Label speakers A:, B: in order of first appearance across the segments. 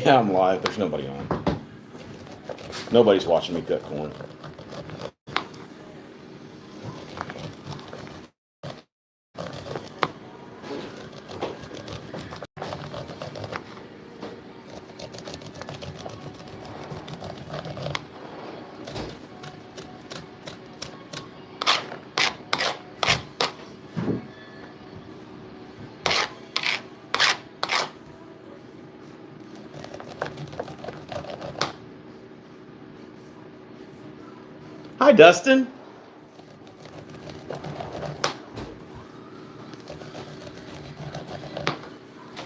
A: Yeah, I'm live. There's nobody on. Nobody's watching me cut corn. Hi, Dustin.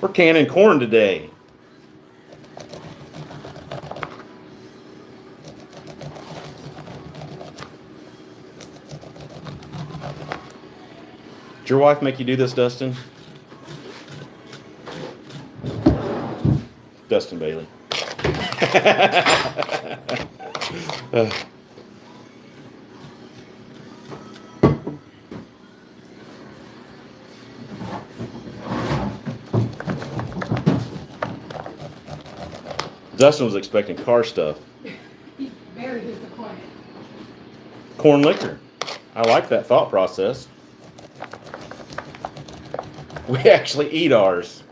A: We're canning corn today. Did your wife make you do this, Dustin? Dustin Bailey. Dustin was expecting car stuff.
B: He's very disappointed.
A: Corn liquor. I like that thought process. We actually eat ours.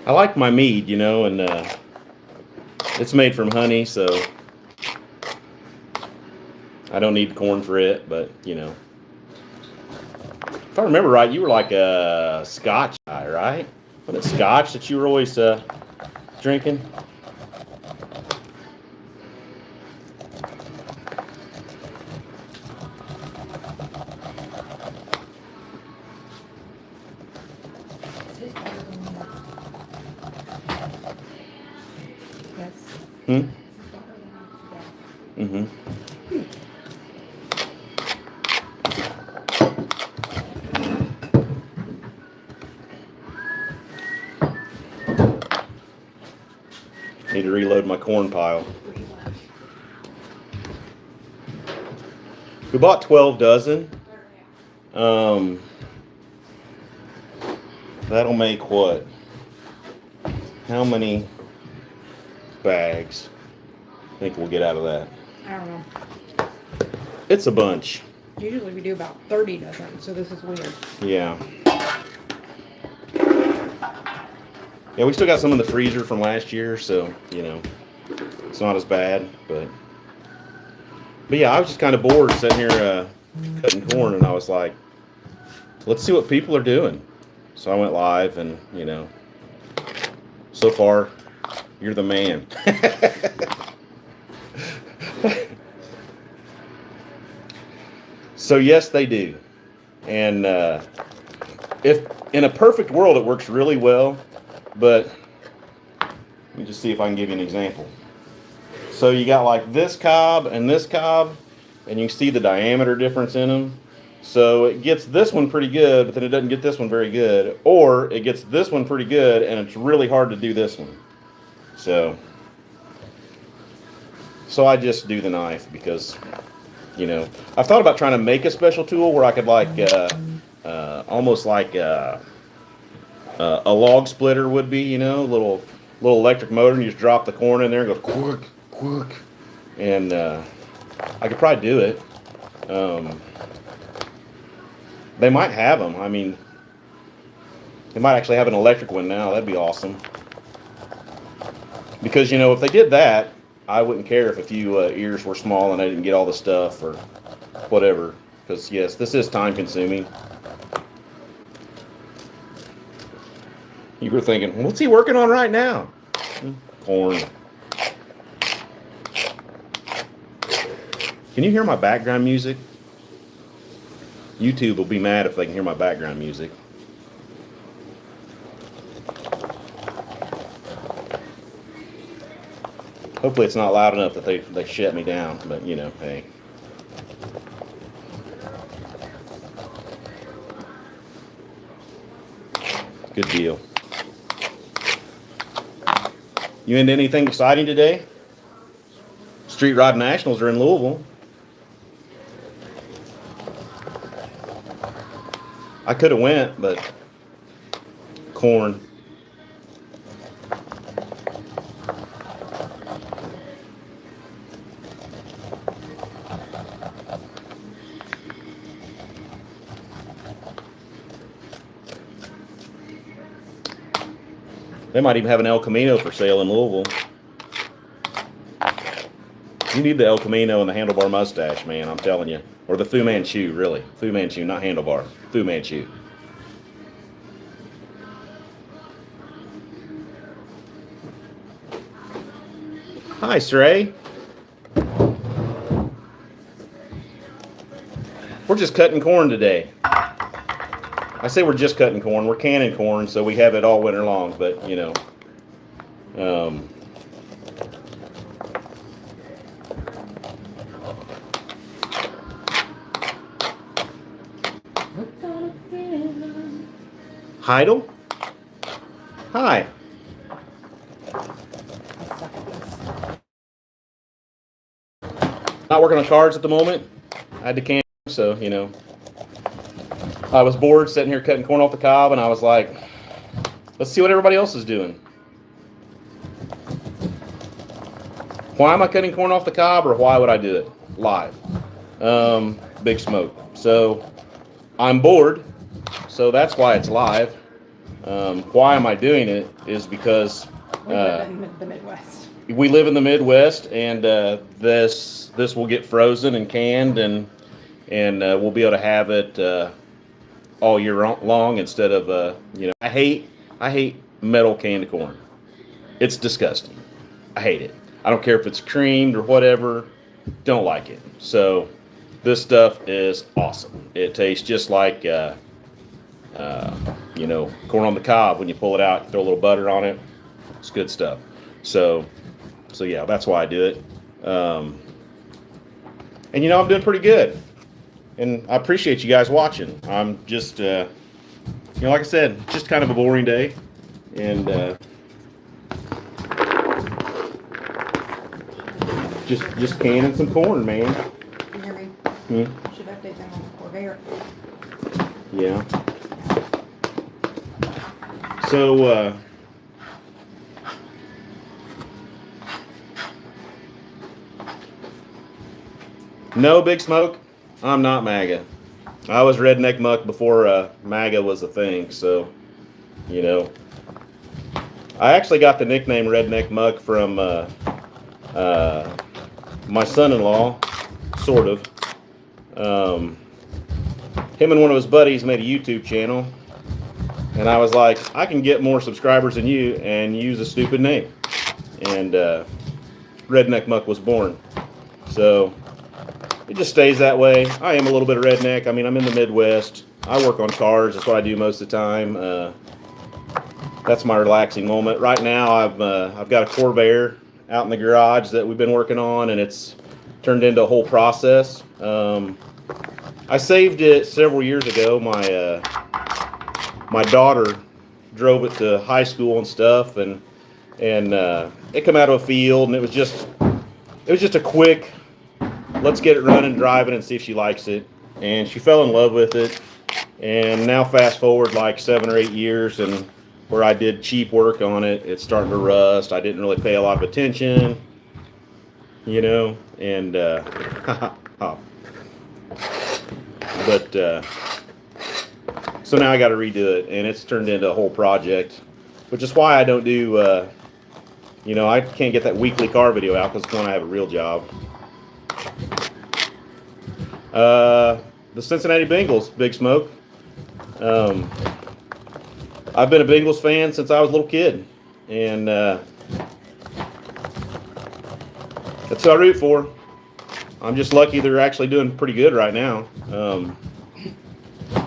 A: I like my mead, you know, and it's made from honey, so I don't need corn for it, but, you know. If I remember right, you were like a Scotch guy, right? Wasn't it Scotch that you were always drinking?
B: Yes.
A: Mm-hmm. Need to reload my corn pile. We bought 12 dozen. That'll make what? How many bags I think we'll get out of that?
B: I don't know.
A: It's a bunch.
B: Usually we do about 30 dozen, so this is weird.
A: Yeah. Yeah, we still got some in the freezer from last year, so, you know, it's not as bad, but yeah, I was just kind of bored sitting here cutting corn, and I was like, let's see what people are doing. So I went live, and, you know, so far, you're the man. So yes, they do. And if in a perfect world, it works really well. But let me just see if I can give you an example. So you got like this cob, and you can see the diameter difference in them. So it gets this one pretty good, but then it doesn't get this one very good. Or it gets this one pretty good, and it's really hard to do this one. So I just do the knife because, you know, I've thought about trying to make a special tool where I could like, almost like a log splitter would be, you know, little electric motor, and you just drop the corn in there and go quick, quick, and I could probably do it. They might have them. I mean, they might actually have an electric one now. That'd be awesome. Because, you know, if they did that, I wouldn't care if a few ears were small and I didn't get all the stuff or whatever. Because, yes, this is time consuming. You were thinking, what's he working on right now? Corn. Can you hear my background music? YouTube will be mad if they can hear my background music. Hopefully it's not loud enough that they shut me down, but you know, hey. Good deal. You into anything exciting today? Street Rod Nationals are in Louisville. I could have went, but corn. They might even have an El Camino for sale in Louisville. You need the El Camino and the handlebar mustache, man, I'm telling you. Or the Fu Manchu, really. Fu Manchu, not handlebar. Fu Manchu. Hi, Stray. We're just cutting corn today. I say we're just cutting corn. We're canning corn, so we have it all winter long. But, you know, Heidel? Hi. Not working on cards at the moment. I had to can, so, you know. I was bored sitting here cutting corn off the cob, and I was like, let's see what everybody else is doing. Why am I cutting corn off the cob, or why would I do it live? Big smoke. So I'm bored, so that's why it's live. Why am I doing it is because
B: we live in the Midwest.
A: We live in the Midwest, and this will get frozen and canned, and we'll be able to have it all year long instead of you know. I hate metal canned corn. It's disgusting. I hate it. I don't care if it's creamed or whatever. Don't like it. So this stuff is awesome. It tastes just like you know, corn on the cob. When you pull it out, you throw a little butter on it. It's good stuff. So yeah, that's why I do it. And you know, I'm doing pretty good. And I appreciate you guys watching. I'm just, you know, like I said, just kind of a boring day. And just canning some corn, man.
B: Can you hear me?
A: Hmm?
B: Should update them on the Corvair.
A: Yeah. So, no, Big Smoke, I'm not MAGA. I was Redneck Mukk before MAGA was a thing, so, you know. I actually got the nickname Redneck Mukk from my son-in-law, sort of. Him and one of his buddies made a YouTube channel, and I was like, I can get more subscribers than you and use a stupid name. And Redneck Mukk was born. So it just stays that way. I am a little bit of redneck. I mean, I'm in the Midwest. I work on cars. That's what I do most of the time. That's my relaxing moment. Right now, I've got a Corvair out in the garage that we've been working on, and it's turned into a whole process. I saved it several years ago. My daughter drove it to high school and stuff, and it come out of a field, and it was just a quick, let's get it running, driving, and see if she likes it. And she fell in love with it. And now fast forward like 7 or 8 years, and where I did cheap work on it, it's starting to rust. I didn't really pay a lot of attention, you know, and but so now I got to redo it, and it's turned into a whole project, which is why I don't do, you know, I can't get that weekly car video out because when I have a real job. The Cincinnati Bengals, Big Smoke. I've been a Bengals fan since I was a little kid, and that's who I root for. I'm just lucky they're actually doing pretty good right now.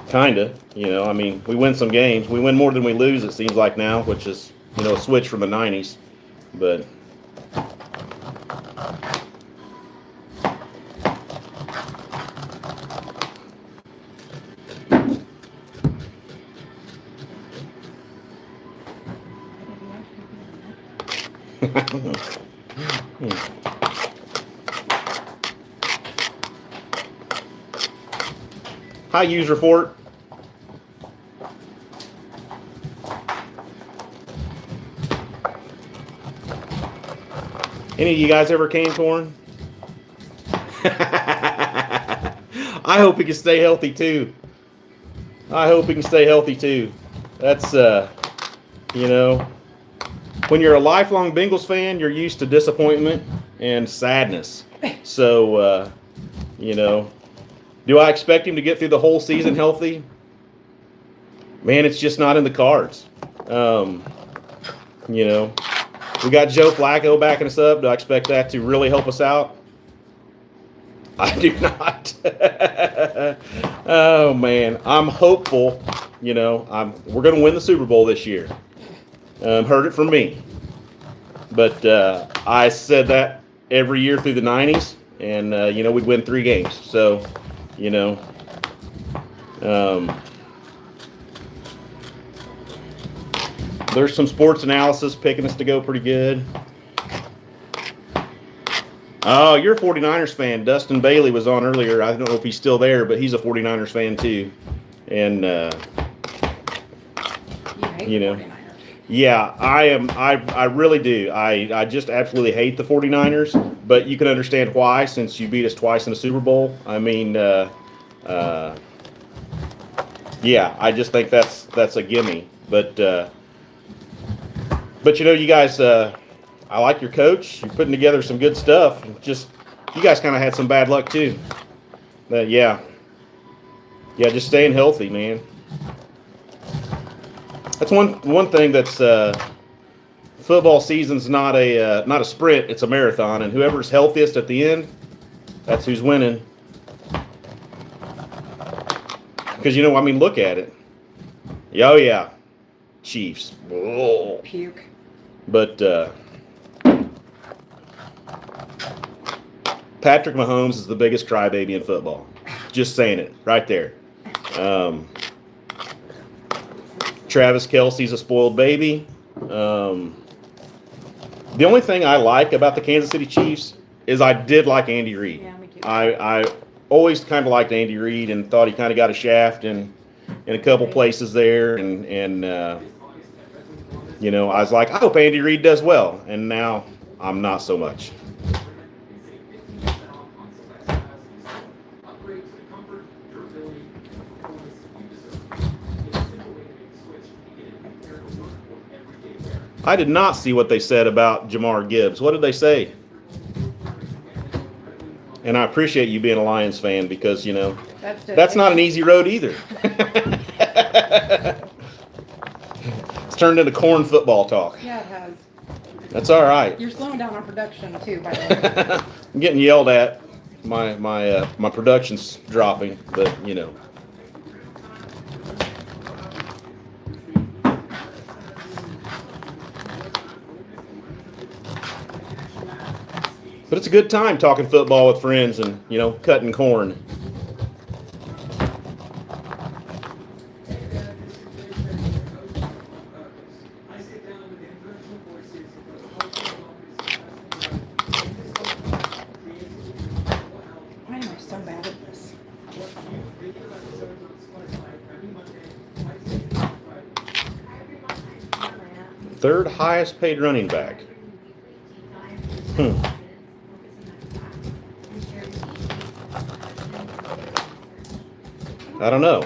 A: Kinda, you know. I mean, we win some games. We win more than we lose, it seems like now, which is, you know, a switch from the '90s. But hi, user report. Any of you guys ever canned corn? I hope he can stay healthy too. That's you know, when you're a lifelong Bengals fan, you're used to disappointment and sadness. So you know, do I expect him to get through the whole season healthy? Man, it's just not in the cards. You know, we got Joe Flacco backing us up. Do I expect that to really help us out? I do not. Oh man, I'm hopeful. You know, we're going to win the Super Bowl this year. Heard it from me. But I said that every year through the '90s, and you know, we'd win 3 games. So, you know, there's some sports analysis picking us to go pretty good. Oh, you're a 49ers fan. Dustin Bailey was on earlier. I don't know if he's still there, but he's a 49ers fan too. And, you know, yeah, I am. I really do. I just absolutely hate the 49ers, but you can understand why, since you beat us twice in the Super Bowl. I mean, yeah, I just think that's a gimme. But you know, you guys, I like your coach. You're putting together some good stuff. Just, you guys kind of had some bad luck too. But yeah, just staying healthy, man. That's one thing that's football season's not a sprint. It's a marathon, and whoever's healthiest at the end, that's who's winning. Because, you know, I mean, look at it. Oh yeah, Chiefs. Oh.
B: Puke.
A: But Patrick Mahomes is the biggest crybaby in football. Just saying it right there. Travis Kelce's a spoiled baby. The only thing I like about the Kansas City Chiefs is I did like Andy Reid.
B: Yeah, me too.
A: I always kind of liked Andy Reid and thought he kind of got a shaft in a couple places there. And you know, I was like, I hope Andy Reid does well. And now I'm not so much. I did not see what they said about Jamar Gibbs. What did they say? And I appreciate you being a Lions fan because, you know, that's not an easy road either. It's turned into corn football talk.
B: Yeah, it has.
A: That's all right.
B: You're slowing down on production too, by the way.
A: I'm getting yelled at. My production's dropping, but you know. But it's a good time talking football with friends and, you know, cutting corn.
B: Why am I so bad at this?
A: Third highest paid running back. I don't know.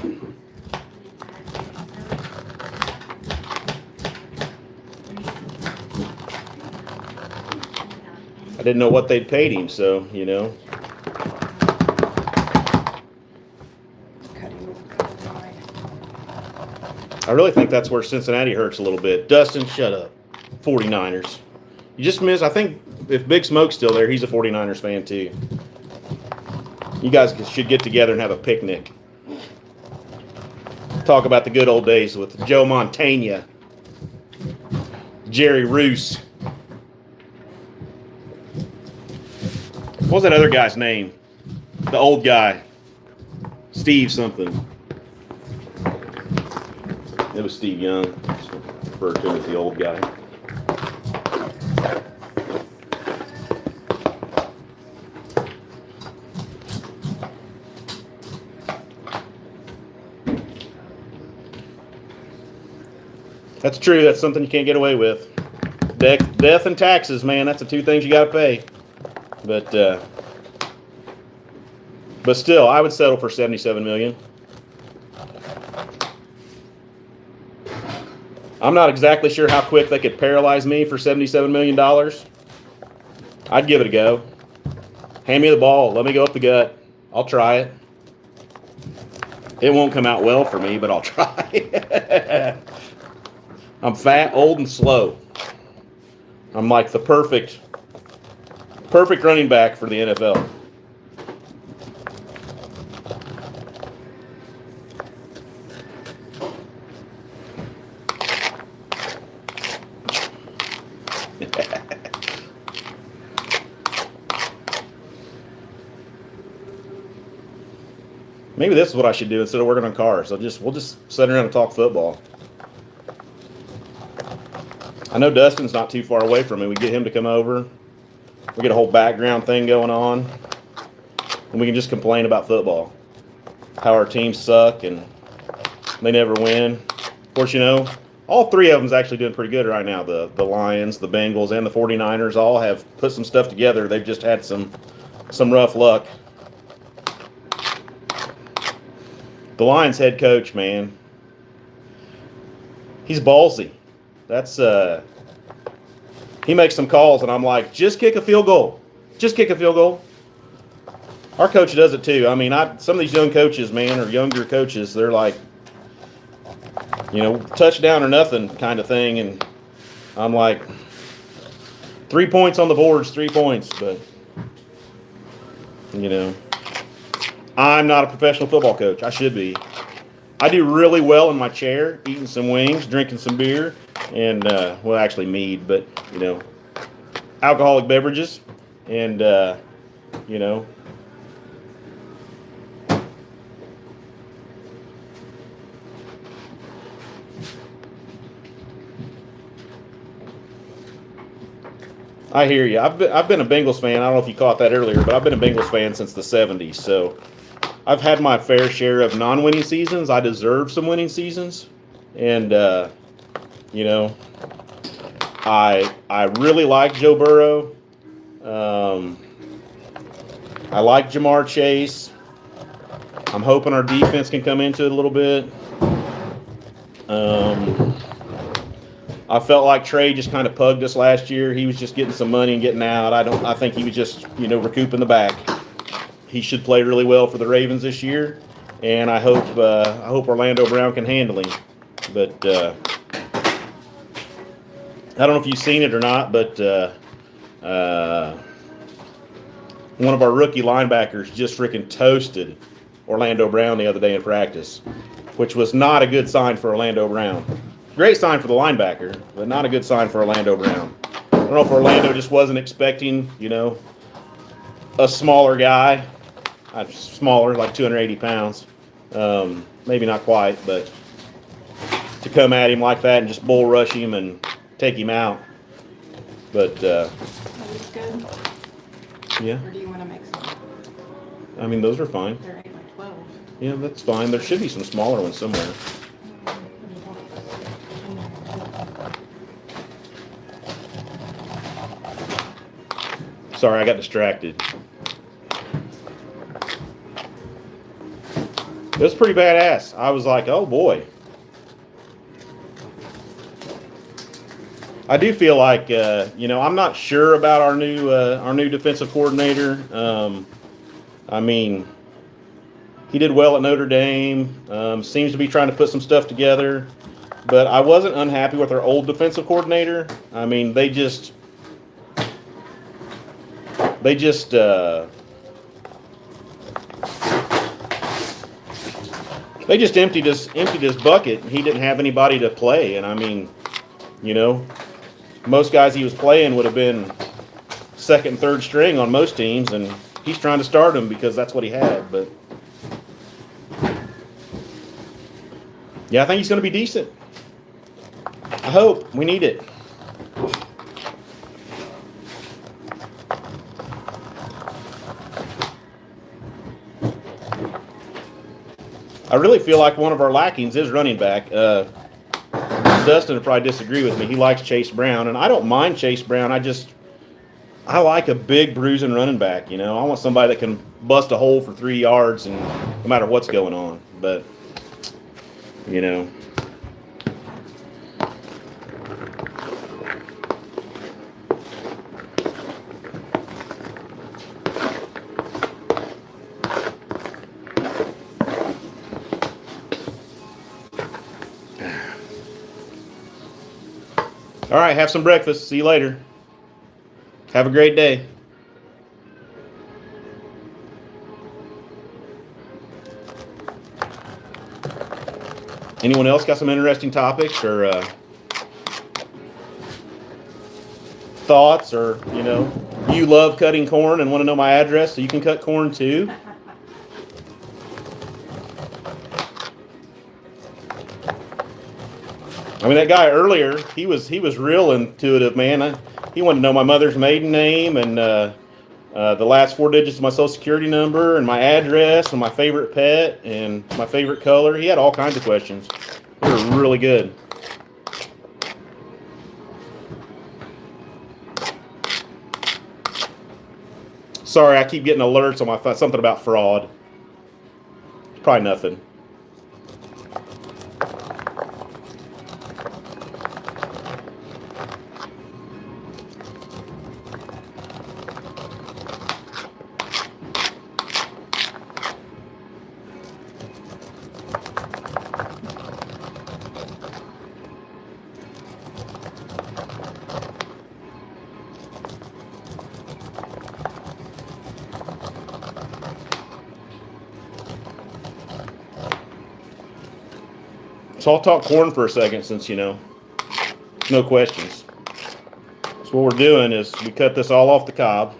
A: I didn't know what they'd paid him, so, you know. I really think that's where Cincinnati hurts a little bit. Dustin, shut up. 49ers. You just missed. I think if Big Smoke's still there, he's a 49ers fan too. You guys should get together and have a picnic. Talk about the good old days with Joe Montana, Jerry Roos. What was that other guy's name? The old guy. Steve something. It was Steve Young. Just referred to him as the old guy. That's true. That's something you can't get away with. Death and taxes, man. That's the two things you got to pay. But still, I would settle for $77 million. I'm not exactly sure how quick they could paralyze me for $77 million. I'd give it a go. Hand me the ball. Let me go up the gut. I'll try it. It won't come out well for me, but I'll try. I'm fat, old, and slow. I'm like the perfect running back for the NFL. Maybe this is what I should do instead of working on cars. We'll just sit around and talk football. I know Dustin's not too far away from me. We get him to come over. We get a whole background thing going on. And we can just complain about football. How our teams suck and they never win. Of course, all three of them's actually doing pretty good right now. The Lions, the Bengals, and the 49ers all have put some stuff together. They've just had some rough luck. The Lions head coach, man, he's ballsy. That's he makes some calls, and I'm like, just kick a field goal. Just kick a field goal. Our coach does it too. I mean, some of these young coaches, man, or younger coaches, they're like, touchdown or nothing kind of thing, and I'm like, 3 points on the board's 3 points, but I'm not a professional football coach. I should be. I do really well in my chair, eating some wings, drinking some beer, and, actually mead, but, alcoholic beverages, and, I hear you. I've been a Bengals fan. I don't know if you caught that earlier, but I've been a Bengals fan since the 70s, so I've had my fair share of non-winning seasons. I deserve some winning seasons. And, I really like Joe Burrow. I like Jamar Chase. I'm hoping our defense can come into it a little bit. I felt like Trey just kind of pugged us last year. He was just getting some money and getting out. I think he was just, recouping the back. He should play really well for the Ravens this year, and I hope Orlando Brown can handle him. But I don't know if you've seen it or not, but one of our rookie linebackers just freaking toasted Orlando Brown the other day in practice, which was not a good sign for Orlando Brown. Great sign for the linebacker, but not a good sign for Orlando Brown. I don't know if Orlando just wasn't expecting, a smaller guy. Smaller, like 280 pounds. Maybe not quite, but to come at him like that and just bull rush him and take him out. But,
B: Are these good?
A: Yeah.
B: Or do you want to make some?
A: I mean, those are fine.
B: They're 8 by 12.
A: Yeah, that's fine. There should be some smaller ones somewhere. Sorry, I got distracted. It was pretty badass. I was like, oh boy. I do feel like, I'm not sure about our new defensive coordinator. I mean, he did well at Notre Dame. Seems to be trying to put some stuff together. But I wasn't unhappy with our old defensive coordinator. I mean, they just emptied his bucket. He didn't have anybody to play, and I mean, most guys he was playing would have been second and third string on most teams, and he's trying to start them because that's what he had. But yeah, I think he's going to be decent. I hope. We need it. I really feel like one of our lackings is running back. Dustin would probably disagree with me. He likes Chase Brown, and I don't mind Chase Brown. I like a big bruising running back. You know, I want somebody that can bust a hole for 3 yards and no matter what's going on. But you know. All right, have some breakfast. See you later. Have a great day. Anyone else got some interesting topics or thoughts, or you love cutting corn and want to know my address so you can cut corn too? I mean, that guy earlier, he was real intuitive, man. He wanted to know my mother's maiden name and the last 4 digits of my social security number and my address and my favorite pet and my favorite color. He had all kinds of questions. They were really good. Sorry, I keep getting alerts on my phone. Something about fraud. Probably nothing. So I'll talk corn for a second since, no questions. So what we're doing is we cut this all off the cob.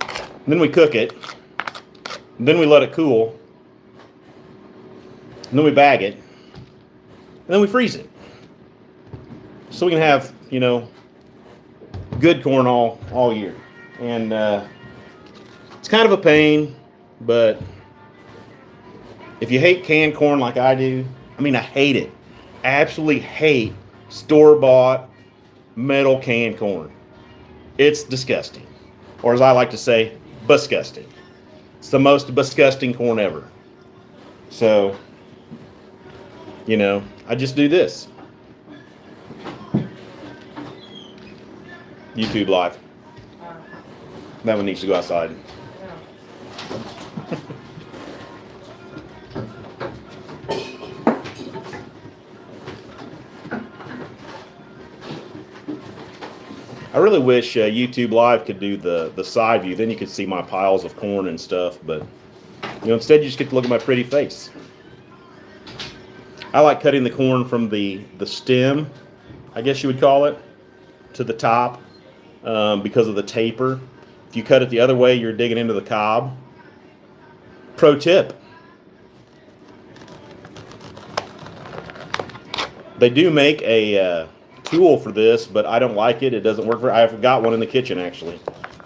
A: And then we cook it. And then we let it cool. And then we bag it. And then we freeze it. So we can have, good corn all year. And it's kind of a pain, but if you hate canned corn like I do, I hate it. I absolutely hate store-bought metal canned corn. It's disgusting. Or as I like to say, busgusting. It's the most disgusting corn ever. So, I just do this. YouTube live. That one needs to go outside. I really wish YouTube Live could do the side view. Then you could see my piles of corn and stuff. But instead you just get to look at my pretty face. I like cutting the corn from the stem, I guess you would call it, to the top because of the taper. If you cut it the other way, you're digging into the cob. Pro tip. They do make a tool for this, but I don't like it. It doesn't work very. I've got one in the kitchen actually.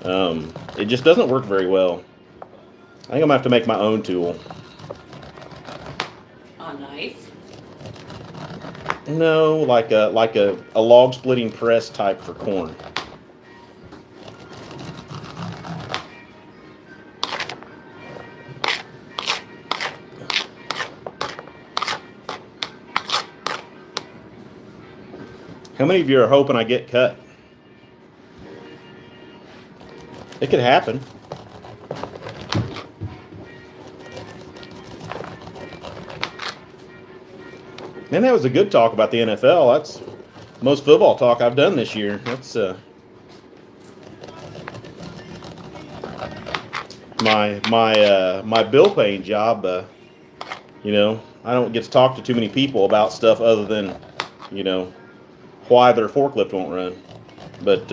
A: It just doesn't work very well. I think I'm gonna have to make my own tool.
C: A knife?
A: No, like a log splitting press type for corn. How many of you are hoping I get cut? It could happen. Man, that was a good talk about the NFL. That's most football talk I've done this year. That's my bill paying job. I don't get to talk to too many people about stuff other than, why their forklift won't run. But,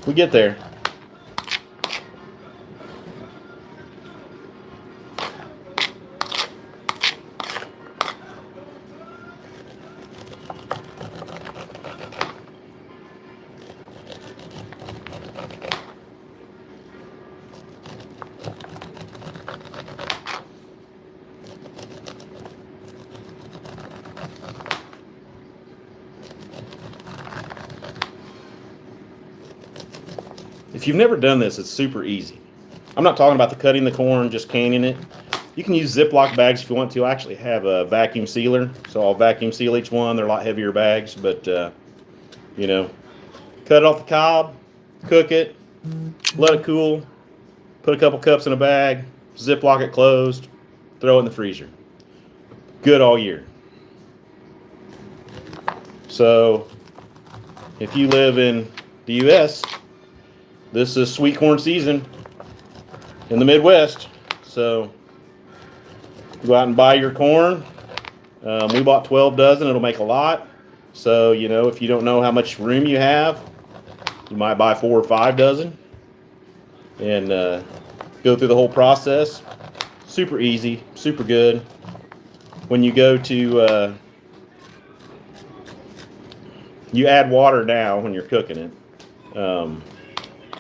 A: we get there. If you've never done this, it's super easy. I'm not talking about the cutting the corn, just canning it. You can use Ziploc bags if you want to. I actually have a vacuum sealer, so I'll vacuum seal each one. They're a lot heavier bags, but you know, cut it off the cob, cook it, let it cool, put a couple cups in a bag, Ziploc it closed, throw it in the freezer. Good all year. So, if you live in the U.S., this is sweet corn season in the Midwest. So, go out and buy your corn. We bought 12 dozen. It'll make a lot. So, you know, if you don't know how much room you have, you might buy 4 or 5 dozen and go through the whole process. Super easy, super good. When you go to, you add water now when you're cooking it.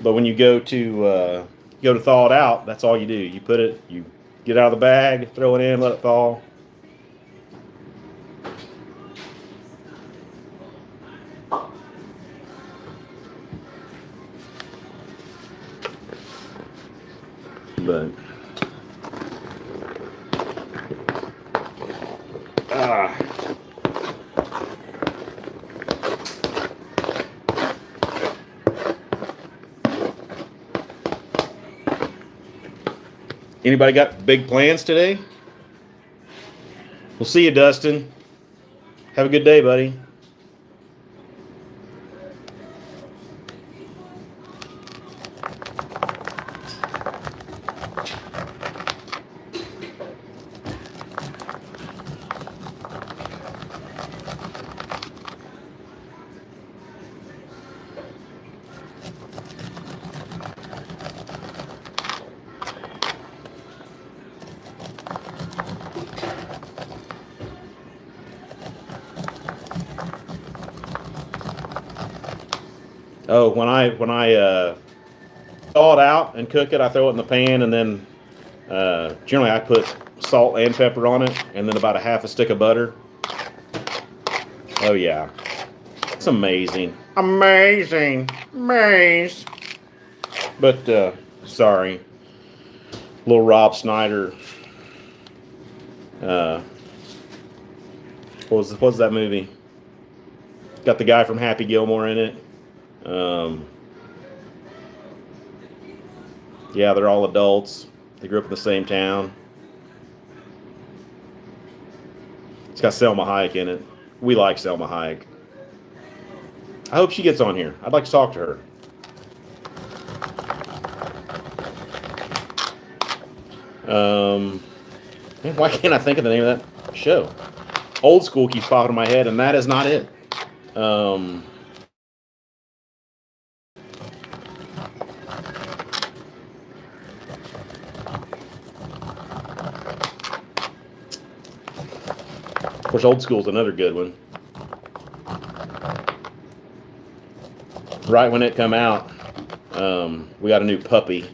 A: But when you go to thaw it out, that's all you do. You put it, you get out of the bag, throw it in, let it thaw. But anybody got big plans today? We'll see you, Dustin. Have a good day, buddy. Oh, when I thaw it out and cook it, I throw it in the pan, and then generally I put salt and pepper on it, and then about a half a stick of butter. Oh yeah, it's amazing, amazing. But sorry, little Rob Schneider. What was that movie? Got the guy from Happy Gilmore in it. Yeah, they're all adults. They grew up in the same town. It's got Selma Hayek in it. We like Selma Hayek. I hope she gets on here. I'd like to talk to her. Man, why can't I think of the name of that show? Old School keeps popping in my head, and that is not it. Of course, Old School's another good one. Right when it come out, we got a new puppy,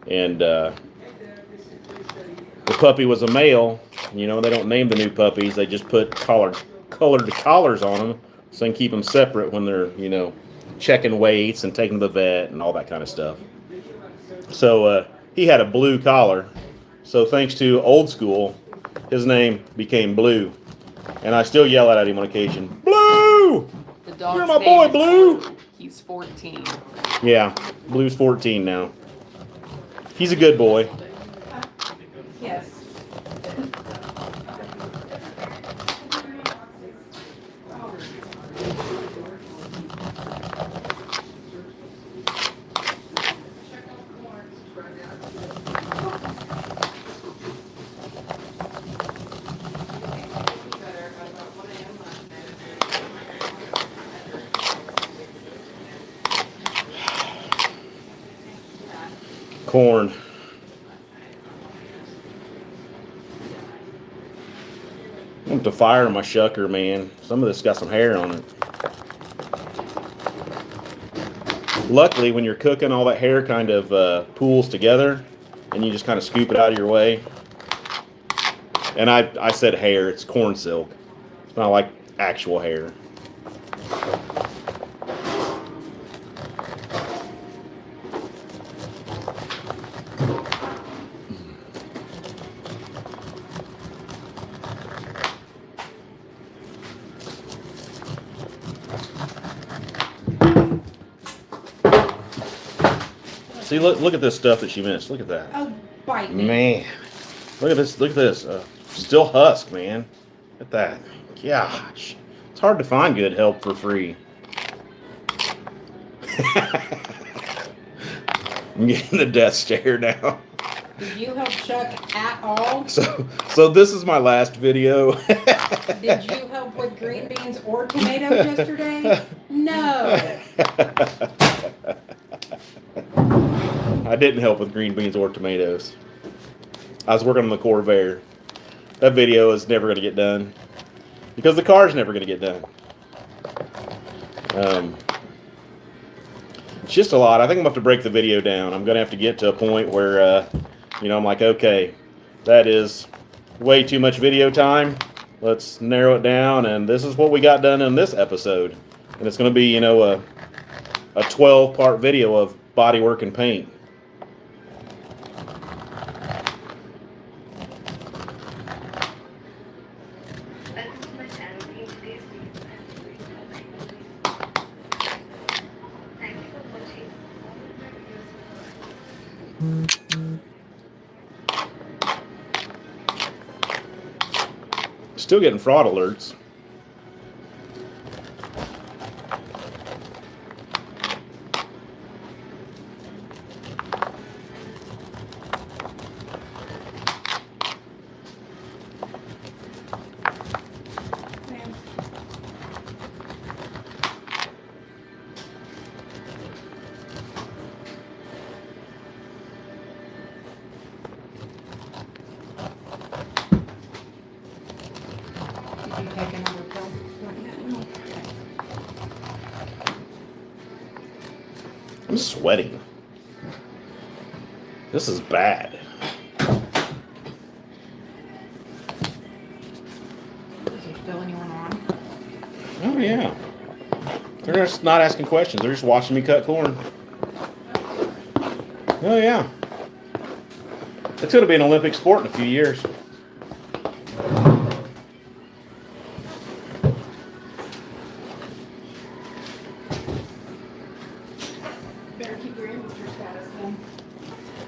A: and the puppy was a male. You know, they don't name the new puppies; they just put colored collars on them, so they can keep them separate when they're, you know, checking weights and taking to the vet and all that kind of stuff. So he had a blue collar. So thanks to Old School, his name became Blue. And I still yell at him on occasion. Blue! You're my boy, Blue!
C: He's 14.
A: Yeah, Blue's 14 now. He's a good boy.
B: Yes.
A: Corn. I want to fire my shucker, man. Some of this got some hair on it. Luckily, when you're cooking, all that hair kind of pools together, and you just kind of scoop it out of your way. And I said hair, it's corn silk. It's not like actual hair. See, look at this stuff that she missed. Look at that.
B: Oh, bite me.
A: Man. Look at this. Look at this. Still husk, man. Look at that. Gosh. It's hard to find good help for free. I'm getting the death stare now.
B: Did you help Chuck at all?
A: So this is my last video.
B: Did you help with green beans or tomatoes yesterday? No.
A: I didn't help with green beans or tomatoes. I was working on the Corvair. That video is never going to get done because the car's never going to get done. It's just a lot. I think I'm going to have to break the video down. I'm going to have to get to a point where, I'm like, okay, that is way too much video time. Let's narrow it down, and this is what we got done in this episode. And it's going to be, a 12-part video of bodywork and paint. Still getting fraud alerts.
B: Did you take another pill? No.
A: I'm sweating. This is bad.
B: Is there still anyone on?
A: Oh, yeah. They're just not asking questions. They're just watching me cut corn. Oh, yeah. It's going to be an Olympic sport in a few years.
B: Better keep your amateur status then.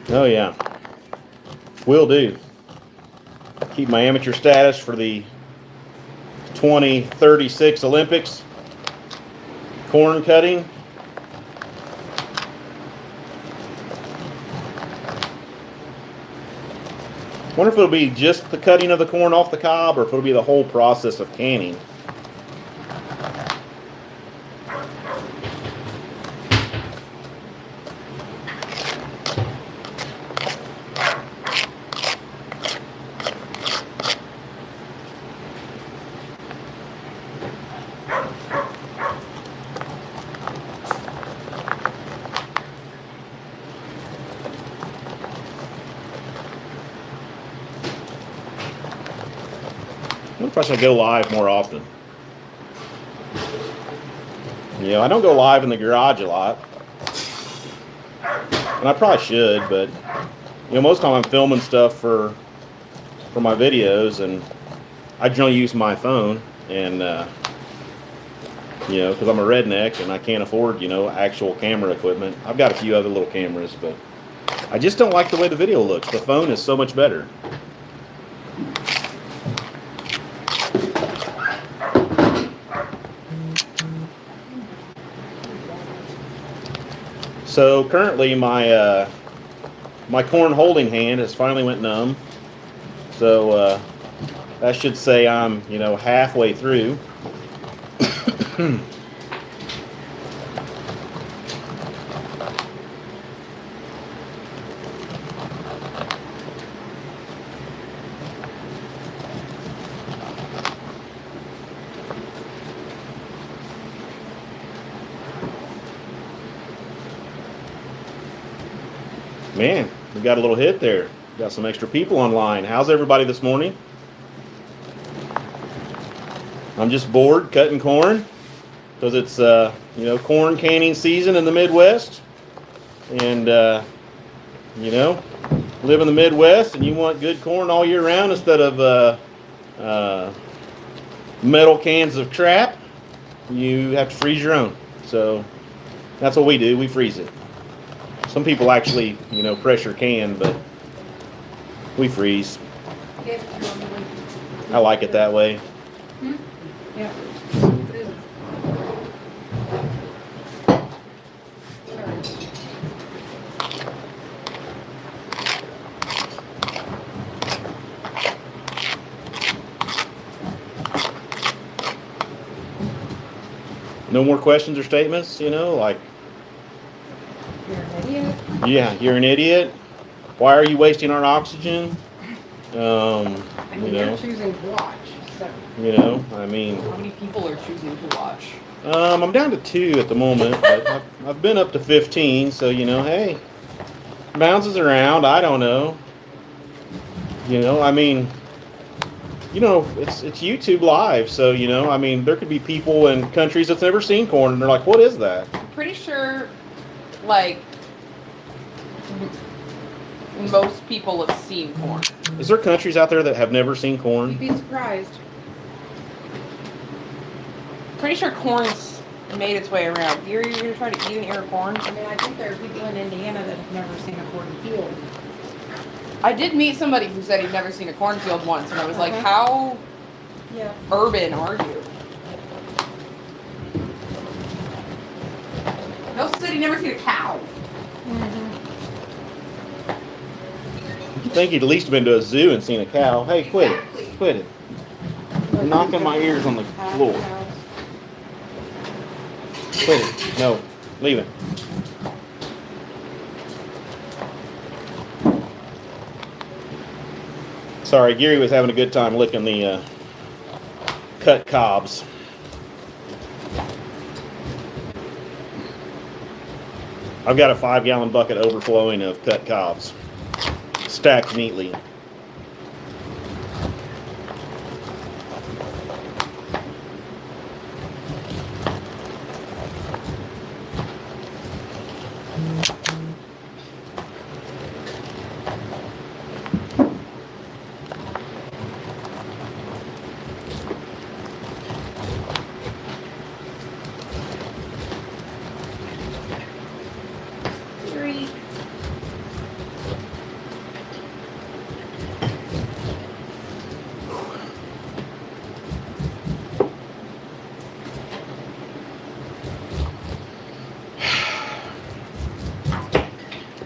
A: Oh, yeah. Will do. Keep my amateur status for the 2036 Olympics. Corn cutting. Wonder if it'll be just the cutting of the corn off the cob or if it'll be the whole process of canning. I wonder if I should go live more often. I don't go live in the garage a lot. And I probably should, but most of the time I'm filming stuff for my videos, and I generally use my phone, and because I'm a redneck and I can't afford actual camera equipment. I've got a few other little cameras, but I just don't like the way the video looks. The phone is so much better. So currently my corn holding hand has finally went numb. So that should say I'm halfway through. Man, we got a little hit there. Got some extra people online. How's everybody this morning? I'm just bored cutting corn because it's corn canning season in the Midwest, and live in the Midwest and you want good corn all year round instead of metal cans of crap. You have to freeze your own. So that's what we do. We freeze it. Some people actually, pressure can, but we freeze. I like it that way.
B: Yeah.
A: No more questions or statements, like,
B: You're an idiot.
A: yeah, you're an idiot. Why are you wasting our oxygen?
B: I mean, you're choosing to watch. So.
A: I mean.
C: How many people are choosing to watch?
A: I'm down to 2 at the moment, but I've been up to 15, so, hey, bounces around, I don't know. I mean, it's YouTube Live, so, I mean, there could be people in countries that's never seen corn, and they're like, what is that?
C: I'm pretty sure, like, most people have seen corn.
A: Is there countries out there that have never seen corn?
B: You'd be surprised.
C: Pretty sure corn's made its way around. You're gonna try to eat an ear of corn?
B: I mean, I think there are people in Indiana that have never seen a cornfield.
C: I did meet somebody who said he'd never seen a cornfield once, and I was like,
B: Uh-huh.
C: how
B: Yeah.
C: urban are you? He also said he'd never seen a cow.
A: I think he'd at least been to a zoo and seen a cow. Hey, quit
C: Exactly.
A: it. Quit it. You're knocking my ears on the floor. Quit it. No. Leave it. Sorry, Gary was having a good time licking the cut cobs. I've got a 5-gallon bucket overflowing of cut cobs, stacked neatly.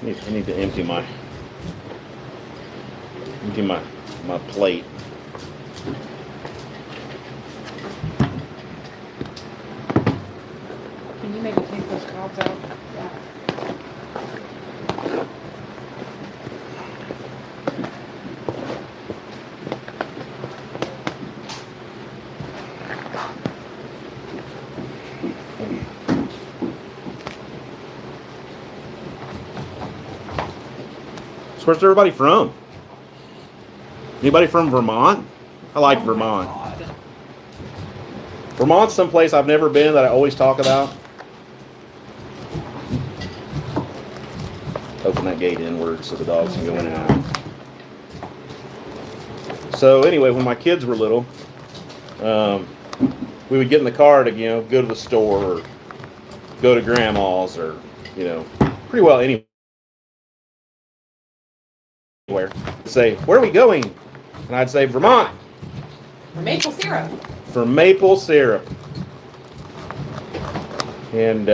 A: I need to empty my plate.
B: Can you maybe take those cobs out? Yeah.
A: So where's everybody from? Anybody from Vermont? I like Vermont.
C: God.
A: Vermont's someplace I've never been that I always talk about. Open that gate inward so the dogs can go in and out. So anyway, when my kids were little, we would get in the car to, go to the store or go to grandma's or, pretty well anywhere. Say, where are we going? And I'd say, Vermont.
C: For maple syrup.
A: For maple syrup. And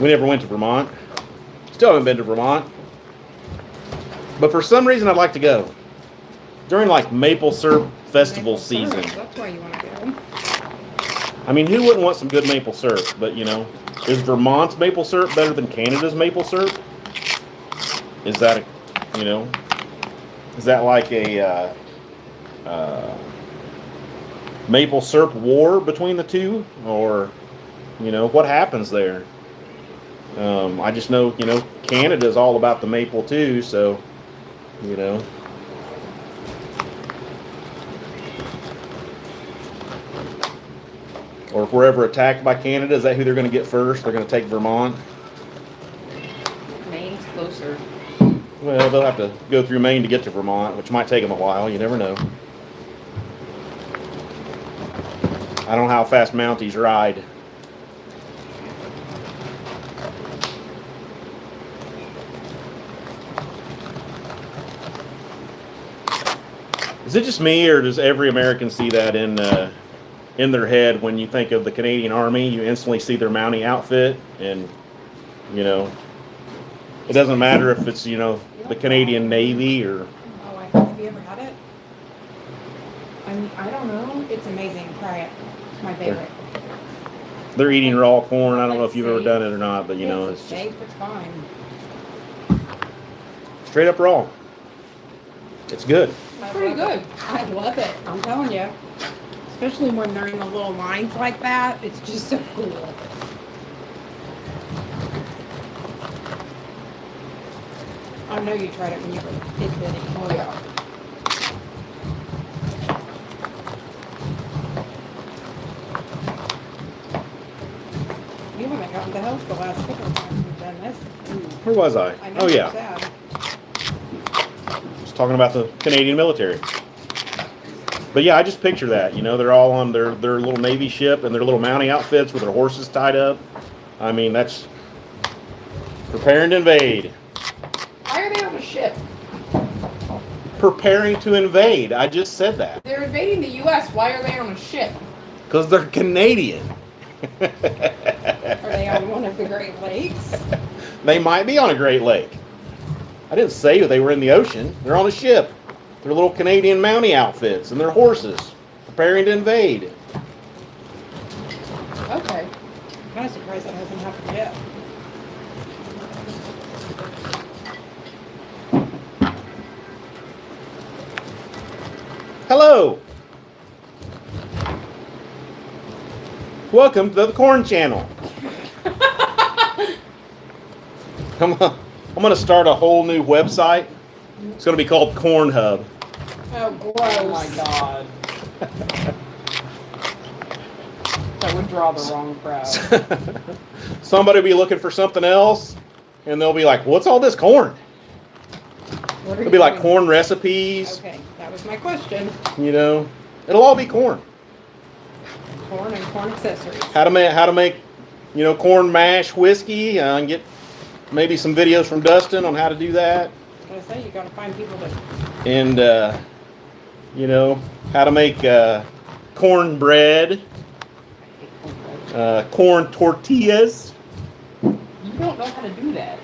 A: we never went to Vermont. Still haven't been to Vermont. But for some reason, I'd like to go. During like maple syrup festival season.
B: That's why you want to go.
A: I mean, who wouldn't want some good maple syrup? But, is Vermont's maple syrup better than Canada's maple syrup? Is that, is that like a maple syrup war between the two? Or, what happens there? I just know, Canada's all about the maple too, so, Or if we're ever attacked by Canada, is that who they're going to get first? They're going to take Vermont?
C: Maine's closer.
A: Well, they'll have to go through Maine to get to Vermont, which might take them a while. You never know. I don't know how fast Mounties ride. Is it just me, or does every American see that in their head when you think of the Canadian Army? You instantly see their Mountie outfit, and you know, it doesn't matter if it's the Canadian Navy or.
B: Oh, have you ever had it? I don't know. It's amazing. Try it. It's my favorite.
A: They're eating raw corn. I don't know if you've ever done it or not, but
B: it's safe. It's fine.
A: Straight up raw. It's good.
C: It's pretty good.
B: I love it. I'm telling you. Especially when they're in the little lines like that. It's just so cool. I know you tried it when you were a kid, Benny.
C: Oh yeah.
B: You haven't gotten to help the last couple of times we've done this.
A: Where was I?
B: I know
A: Oh
B: you're
A: yeah,
B: sad.
A: I was talking about the Canadian military. But yeah, I just picture that. They're all on their little Navy ship and their little Mountie outfits with their horses tied up. I mean, that's preparing to invade.
C: Why are they on a ship?
A: Preparing to invade. I just said that.
C: They're invading the U.S. Why are they on a ship?
A: Because they're Canadian.
B: Are they on one of the Great Lakes?
A: They might be on a Great Lake. I didn't say they were in the ocean. They're on a ship. Their little Canadian Mountie outfits and their horses, preparing to invade.
B: Okay. I'm kind of surprised that hasn't happened yet.
A: Hello. Welcome to the Corn Channel. I'm going to start a whole new website. It's going to be called Corn Hub.
B: Oh, gross.
C: Oh my god. That would draw the wrong crowd.
A: Somebody will be looking for something else, and they'll be like, "What's all this corn?" It'll be like corn recipes.
B: Okay, that was my question.
A: It'll all be corn.
B: Corn and corn accessories.
A: How to make, corn mash whiskey. And get maybe some videos from Dustin on how to do that.
B: I was gonna say you gotta find people that.
A: And how to make corn bread, corn tortillas.
C: You don't know how to do that.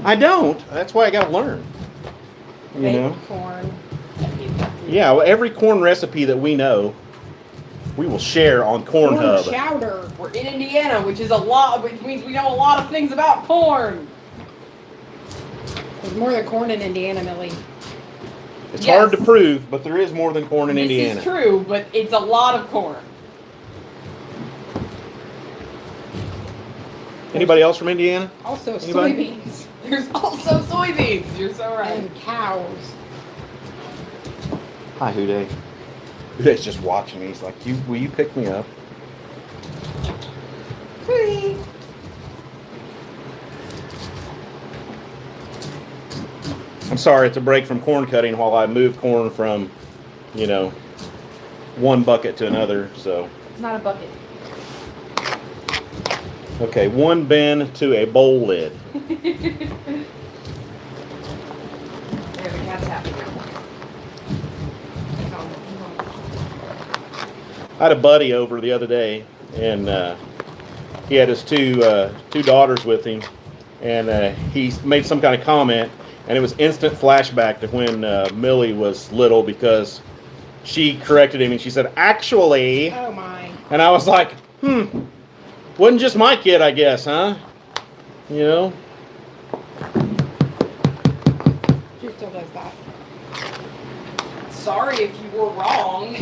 A: I don't. That's why I got to learn.
B: Baked corn.
A: Yeah, well, every corn recipe that we know, we will share on Corn Hub.
B: Chowder.
C: We're in Indiana, which means we know a lot of things about corn.
B: There's more than corn in Indiana, Millie.
A: It's hard to prove, but there is more than corn in Indiana.
C: This is true, but it's a lot of corn.
A: Anybody else from Indiana?
B: Also
A: Anybody?
B: soybeans.
C: There's also soybeans. You're so right.
B: And cows.
A: Hi, Houday. Houday's just watching me. He's like, will you pick me up?
B: Hootie.
A: I'm sorry, it's a break from corn cutting while I move corn from, one bucket to another. So,
C: It's not a bucket.
A: okay, one bin to a bowl lid.
C: There, the cat's happy now.
A: I had a buddy over the other day, and he had his two daughters with him, and he made some kind of comment, and it was instant flashback to when Millie was little, because she corrected him and she said, "Actually,"
B: Oh my.
A: and I was like, wasn't just my kid, I guess, huh?
B: She still does that.
C: Sorry if you were wrong.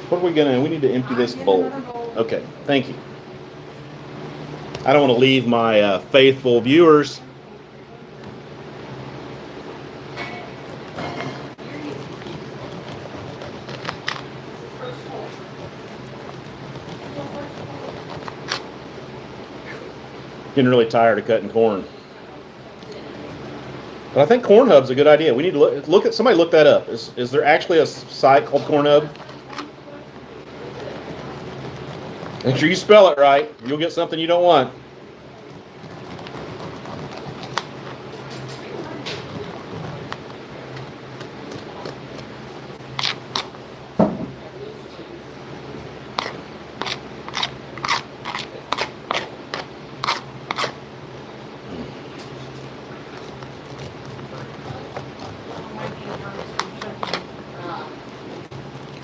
A: What are we we need to empty this
B: Get
A: bowl.
B: another bowl.
A: Okay, thank you. I don't want to leave my faithful viewers. Getting really tired of cutting corn. But I think Corn Hub's a good idea. We need to look at somebody look that up. Is there actually a site called Corn Hub? Make sure you spell it right. You'll get something you don't want.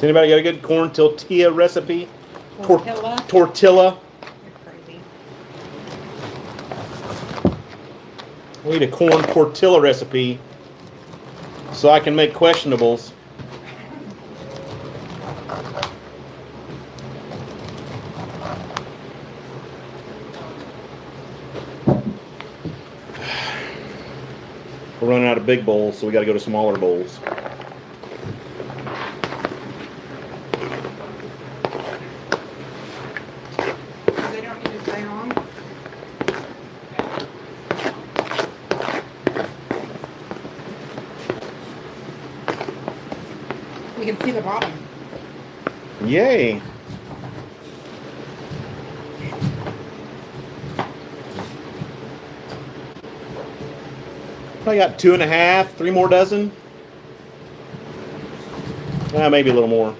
A: Has anybody got a good corn tortilla recipe?
B: Tortilla.
A: Tortilla.
C: You're crazy.
A: We need a corn tortilla recipe so I can make questionables. We're running out of big bowls, so we got to go to smaller bowls.
B: They don't need to stay on. We can see the bottom.
A: Yay! I got 2.5, 3 more dozen. Maybe a little more.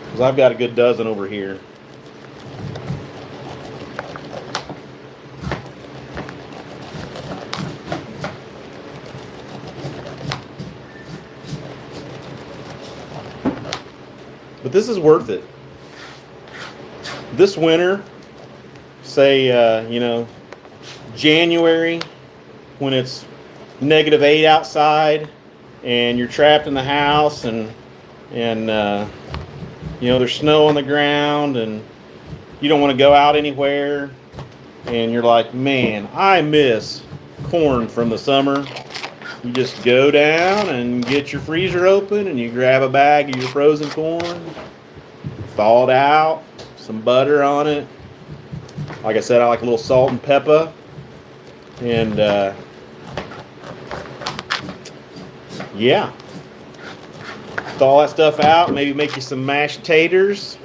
A: Because I've got a good dozen over here. But this is worth it. This winter, say, January, when it's -8 outside and you're trapped in the house and there's snow on the ground and you don't want to go out anywhere and you're like, man, I miss corn from the summer. You just go down and get your freezer open and you grab a bag of your frozen corn, thaw it out, some butter on it. Like I said, I like a little salt and pepper. And yeah, thaw that stuff out. Maybe make you some mashed taters.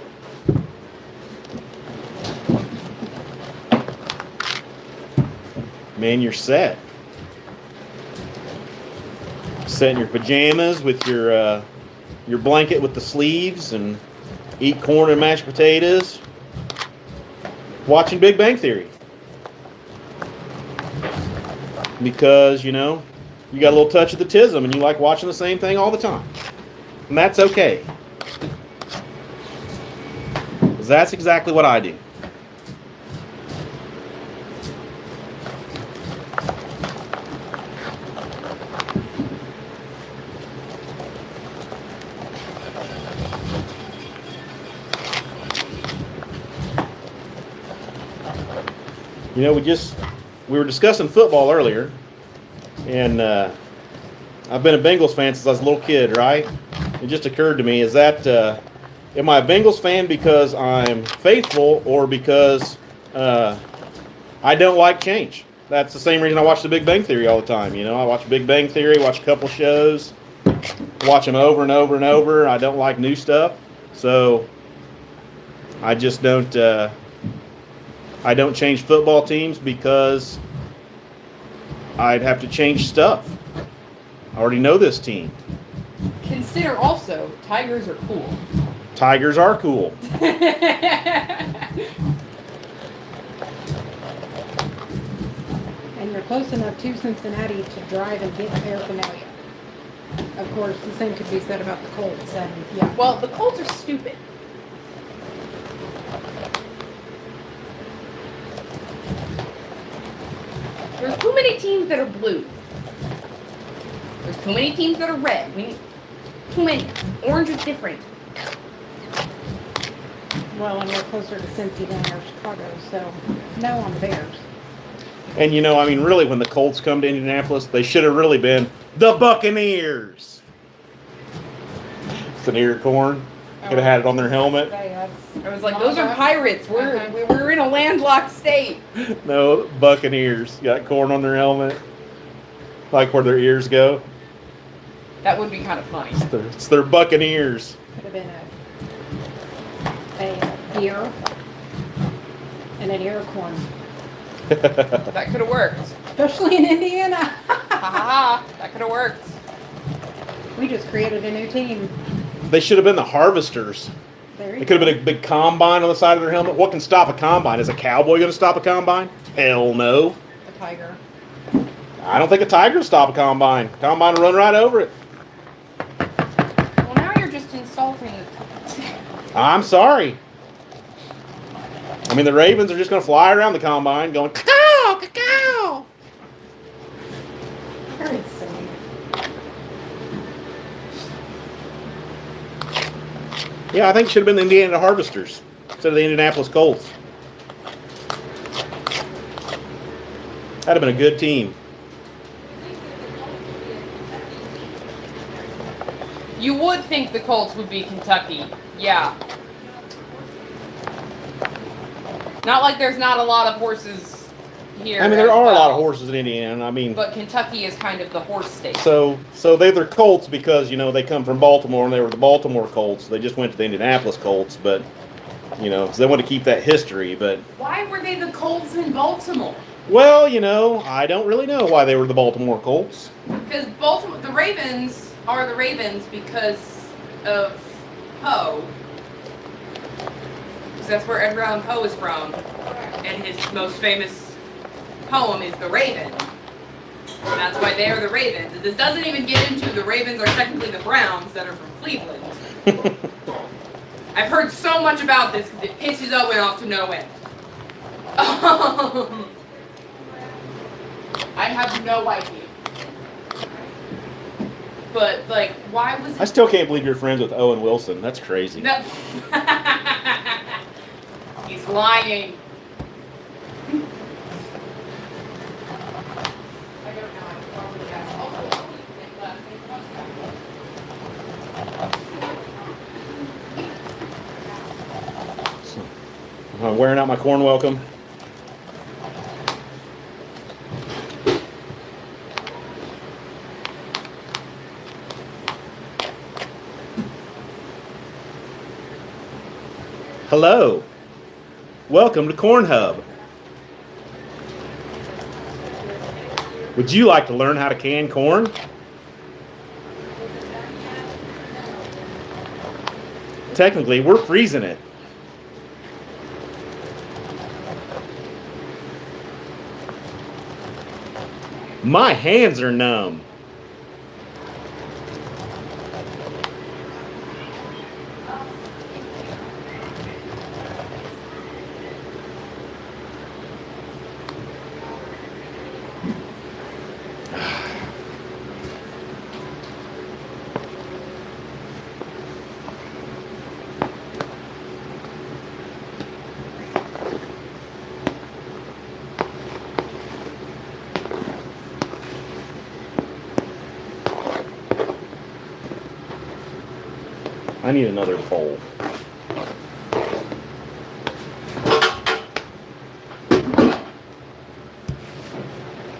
A: Man, you're set. Set in your pajamas with your blanket with the sleeves and eat corn and mashed potatoes. Watching Big Bang Theory. Because, you got a little touch of the tism and you like watching the same thing all the time. And that's okay. 'Cause that's exactly what I do. We were discussing football earlier, and I've been a Bengals fan since I was a little kid, right? It just occurred to me, am I a Bengals fan because I'm faithful or because I don't like change? That's the same reason I watch the Big Bang Theory all the time. I watch Big Bang Theory, watch a couple shows, watch them over and over and over. I don't like new stuff, so I just don't. I don't change football teams because I'd have to change stuff. I already know this team.
C: Consider also, tigers are cool.
A: Tigers are cool.
B: And you're close enough to Cincinnati to drive and get paraphernalia. Of course, the same could be said about the Colts. And yeah,
C: Well, the Colts are stupid. There's too many teams that are blue. There's too many teams that are red. We need too many. Orange is different.
B: well, and we're closer to Cincy than or Chicago, so no on the Bears.
A: And really, when the Colts come to Indianapolis, they should have really been the Buccaneers. It's an ear of corn. Could have had it on their helmet.
C: I was like, those are pirates. We're in a landlocked state.
A: No, Buccaneers. Got corn on their helmet. Like where their ears go.
C: That would be kind of funny.
A: It's their Buccaneers.
B: Could have been a deer and an ear of corn.
C: That could have worked.
B: Especially in Indiana.
C: Ha ha ha. That could have worked.
B: We just created a new team.
A: They should have been the Harvesters.
B: There you
A: It could
B: go.
A: have been a big combine on the side of their helmet. What can stop a combine? Is a cowboy going to stop a combine? Hell no.
C: A tiger.
A: I don't think a tiger will stop a combine. Combine will run right over it.
C: Well, now you're just
A: I'm sorry. I mean, the Ravens are just going to fly around the combine going, cacao, cacao.
B: You're insane.
A: Yeah, I think it should have been the Indiana Harvesters instead of the Indianapolis Colts. That'd have been a good team.
C: You would think the Colts would be Kentucky. Yeah. Not like there's not a lot of horses here.
A: I mean, there
C: as
A: are a lot of
C: well,
A: horses in Indiana. I mean,
C: but Kentucky is kind of the horse state.
A: so they're the Colts because, you know, they come from Baltimore and they were the Baltimore Colts. They just went to the Indianapolis Colts, but, you know, so they want to keep that history. But,
C: Why were they the Colts in Baltimore?
A: well, you know, I don't really know why they were the Baltimore Colts.
C: Because Baltimore, the Ravens are the Ravens because of Poe. Because that's where Edgar Allan Poe is from. And his most famous poem is The Raven. And that's why they are the Ravens. And this doesn't even get into the Ravens are technically the Browns that are from Cleveland. I've heard so much about this because it pisses Owen off to no end. I have no idea. But, like, why was it...
A: I still can't believe you're friends with Owen Wilson. That's crazy.
C: No. He's lying.
A: I'm wearing out my corn welcome. Hello. Welcome to Corn Hub. Would you like to learn how to can corn? Technically, we're freezing it. My hands are numb. I need another bowl.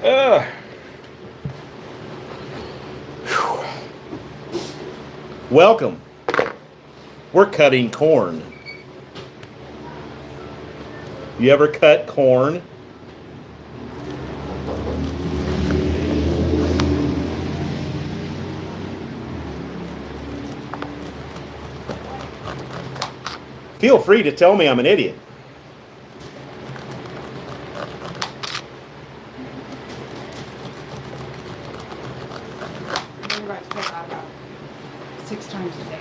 A: Ugh. Whew. Welcome. We're cutting corn. You ever cut corn? Feel free to tell me I'm an idiot.
B: I'm about to say that about 6 times a day.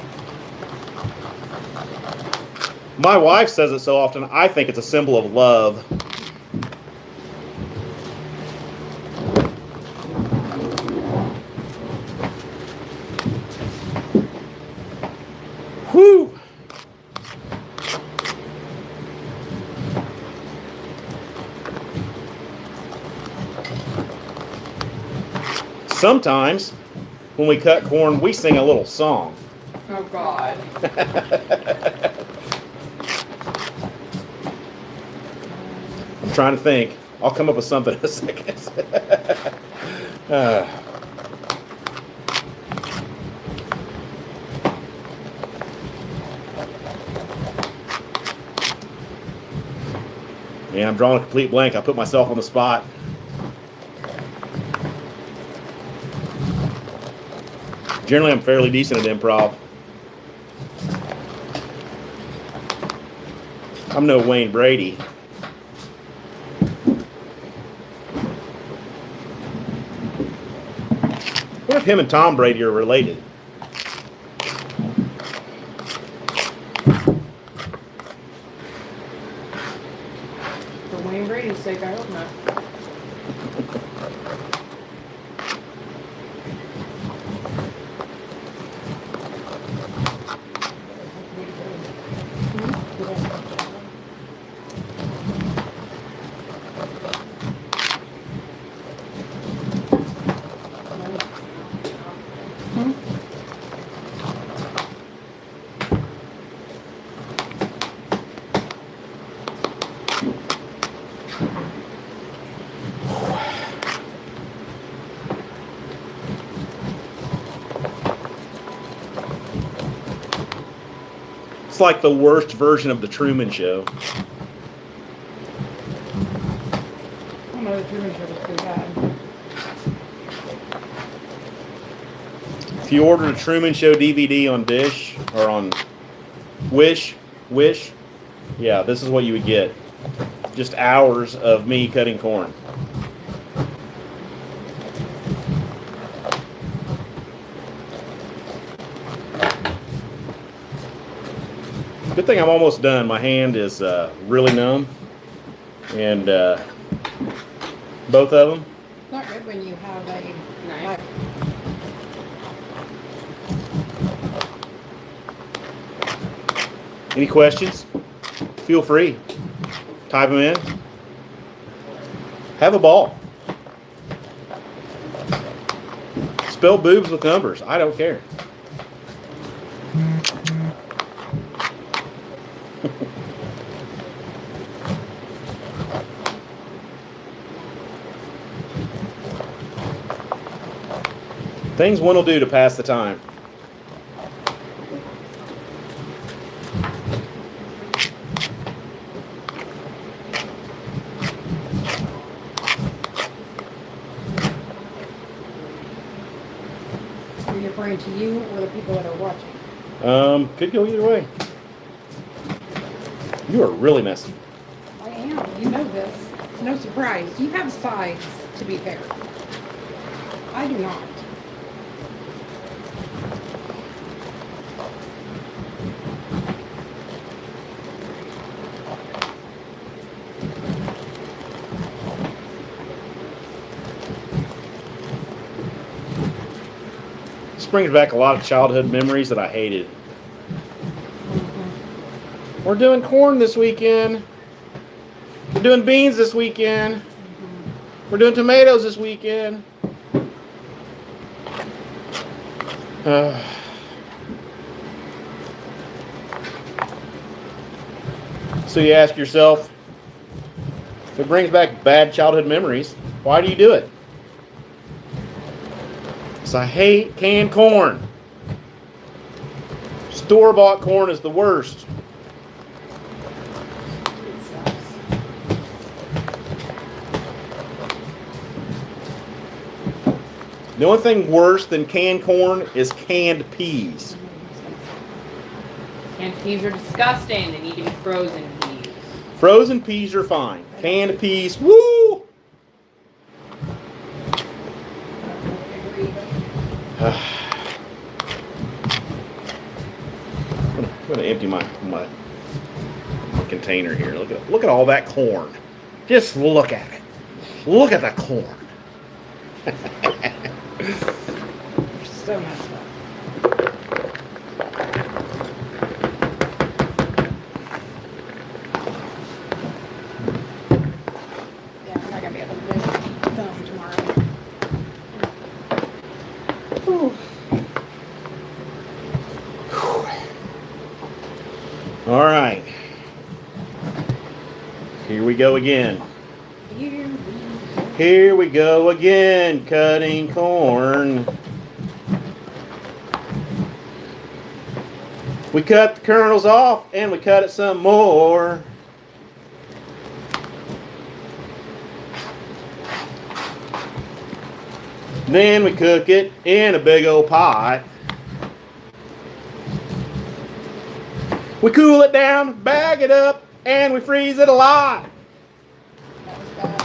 A: My wife says it so often, I think it's a symbol of love. Whew. Sometimes, when we cut corn, we sing a little song.
C: Oh, God.
A: I'm trying to think. I'll come up with something in a second. Yeah, I'm drawing a complete blank. I put myself on the spot. Generally, I'm fairly decent at improv. I'm no Wayne Brady. What if him and Tom Brady are related? It's like the worst version of the Truman Show.
B: I don't know, the Truman Show was pretty bad.
A: If you order a Truman Show DVD on Dish or on Wish, yeah, this is what you would get. Just hours of me cutting corn. Good thing I'm almost done. My hand is really numb. And both of them.
B: It's not good when you have a
C: Knife.
A: Any questions? Feel free. Type them in. Have a ball. Spell boobs with numbers. I don't care. Things one will do to pass the time.
B: Are you referring to you or the people that are watching?
A: Could go either way. You are really messy.
B: I am. You know this. It's no surprise. You have sides, to be fair. I do not.
A: This brings back a lot of childhood memories that I hated. We're doing corn this weekend. We're doing beans this weekend. We're doing tomatoes this weekend. So you ask yourself, if it brings back bad childhood memories, why do you do it? Because I hate canned corn. Store-bought corn is the worst. The only thing worse than canned corn is canned peas.
C: Canned peas are disgusting. They need to be frozen peas.
A: Frozen peas are fine. Canned peas, woo! I'm gonna empty my container here. Look at all that corn. Just look at it. Look at the corn.
B: So messed up. Yeah, I'm not gonna be able to do film tomorrow.
A: All right. Here we go again. Here we go again, cutting corn. We cut the kernels off and we cut it some more. Then we cook it in a big old pot. We cool it down, bag it up, and we freeze it a lot.
B: That was bad.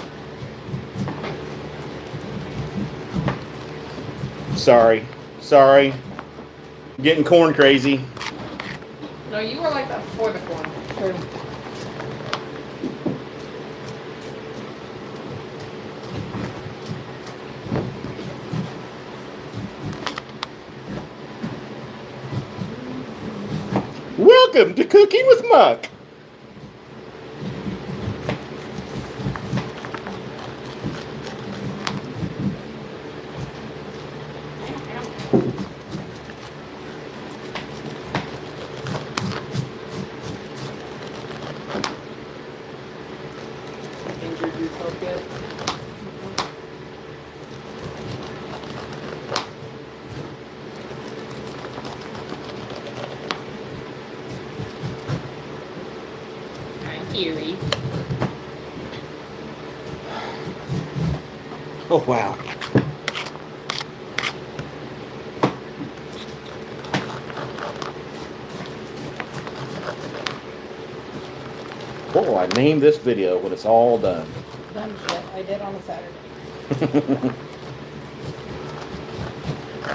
A: Sorry. Getting corn crazy.
C: No, you were like that before the corn.
B: True.
A: Welcome to Cooking with Muck.
C: Injured yourself yet? Geary.
A: Oh, wow. What will I name this video when it's all done?
B: Dumb shit I did on a Saturday.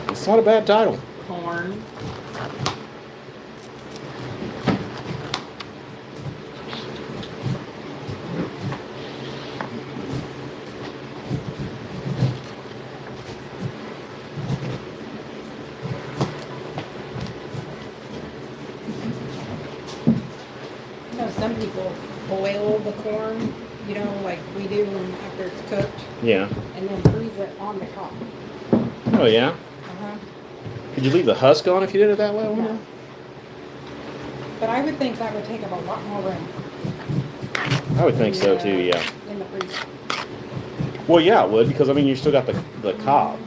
A: It's not a bad title.
C: Corn.
B: You know, some people boil the corn, you know, like we do after it's cooked,
A: Yeah.
B: and then freeze it on the cob.
A: Oh, yeah?
B: Uh-huh.
A: Could you leave the husk on if you did it that way?
B: No. But I would think that would take up a lot more room.
A: I would think so, too, yeah.
B: In the freezer.
A: Well, yeah, it would, because, I mean, you still got the cob.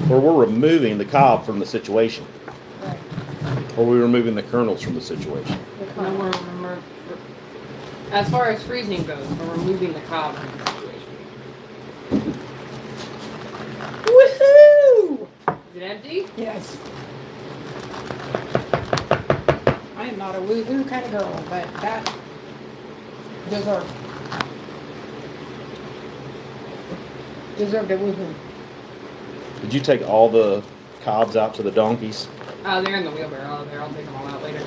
A: Or we're removing the cob from the situation.
B: Right.
A: Or we're removing the kernels from the situation.
B: The
C: No,
B: kernel.
C: we're as far as freezing goes, we're removing the cob from the situation.
B: Woohoo!
C: Is it empty?
B: Yes. I am not a woohoo kind of girl, but that deserved a woohoo.
A: Did you take all the cobs out to the donkeys?
C: They're in the wheelbarrow there. I'll take them all out later.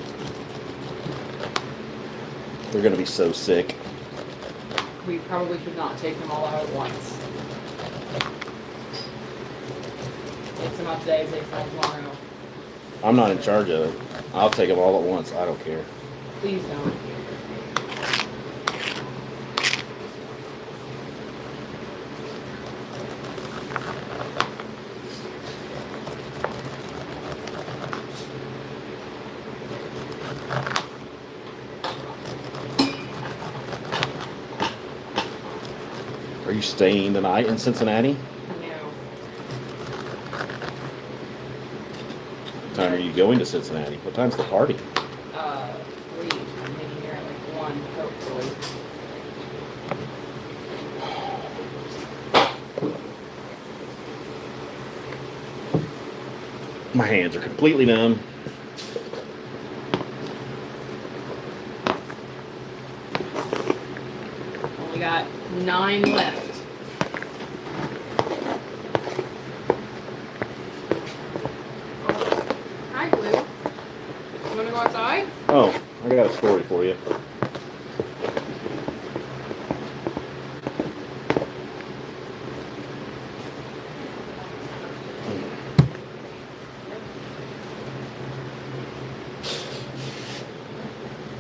A: They're going to be so sick.
C: We probably should not take them all out at once. Take some out today, take some out tomorrow.
A: I'm not in charge of it. I'll take them all at once. I don't care.
C: Please don't.
A: Are you staying tonight in Cincinnati?
C: No.
A: What time are you going to Cincinnati? What time's the party?
C: 3. I'm leaving here at like 1, hopefully.
A: My hands are completely numb.
C: Only got 9 left. Hi, Blue. You wanna go outside?
A: Oh, I got a story for you.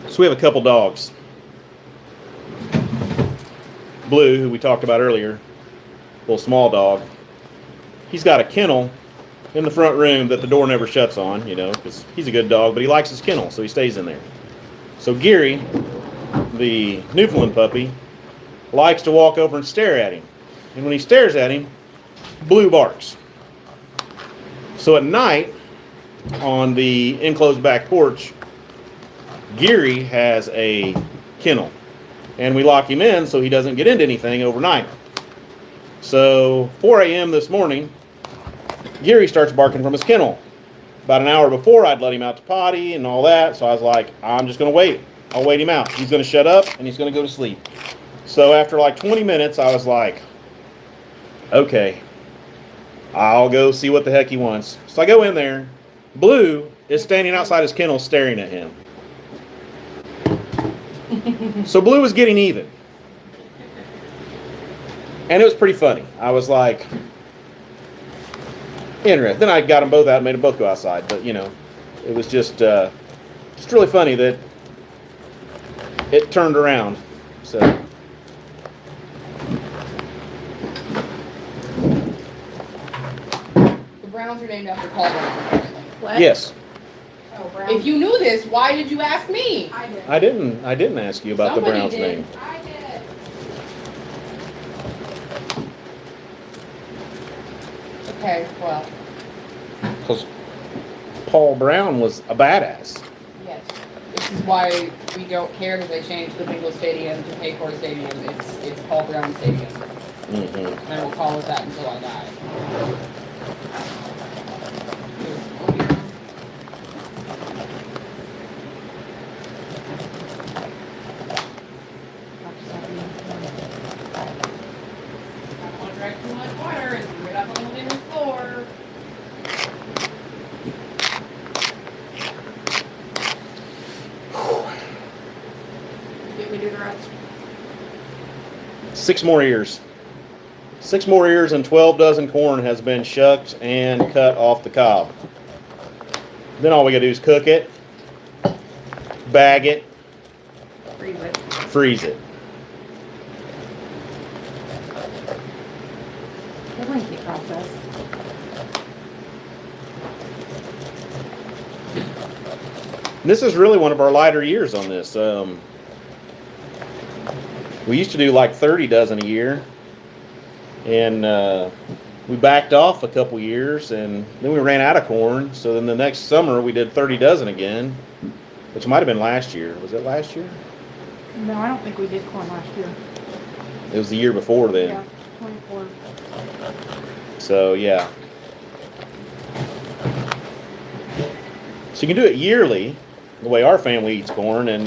A: So we have a couple dogs. Blue, who we talked about earlier, little small dog. He's got a kennel in the front room that the door never shuts on, you know, because he's a good dog, but he likes his kennel, so he stays in there. So Geary, the Newfoundland puppy, likes to walk over and stare at him. And when he stares at him, Blue barks. So at night, on the enclosed back porch, Geary has a kennel. And we lock him in so he doesn't get into anything overnight. So 4 a.m. this morning, Geary starts barking from his kennel. About an hour before, I'd let him out to potty and all that. So I was like, I'm just going to wait. I'll wait him out. He's going to shut up and he's going to go to sleep. So after like 20 minutes, I was like, okay, I'll go see what the heck he wants. So I go in there. Blue is standing outside his kennel staring at him. So Blue was getting even. And it was pretty funny. I was like, interesting. Then I got them both out and made them both go outside. But, you know, it was just really funny that it turned around. So.
C: The Browns are named after Paul Brown.
B: What?
A: Yes.
B: Oh, brown.
C: If you knew this, why did you ask me?
B: I did.
A: I didn't ask you about
C: Somebody
A: the Browns
C: did.
A: name.
B: I did.
C: Okay, well,
A: Because Paul Brown was a badass.
C: yes. If This is why we don't care that they changed the bingo stadium to Paycor Stadium. It's Paul Brown Stadium.
A: Mm-hmm.
C: And I will call it that until I die. I don't want to drink too much water and threw it up on the living room floor. Did we do the rest?
A: 6 more ears. 6 more ears and 12 dozen corn has been shucked and cut off the cob. Then all we gotta do is cook it, bag it,
B: Freeze it.
A: freeze it.
B: A lengthy process.
A: This is really one of our lighter years on this. We used to do like 30 dozen a year, and we backed off a couple years, and then we ran out of corn. So then the next summer we did 30 dozen again, which might have been last year. Was it last year?
B: No, I don't think we did corn last year.
A: It was the year before then.
B: Yeah, 24.
A: So yeah. So you can do it yearly, the way our family eats corn, and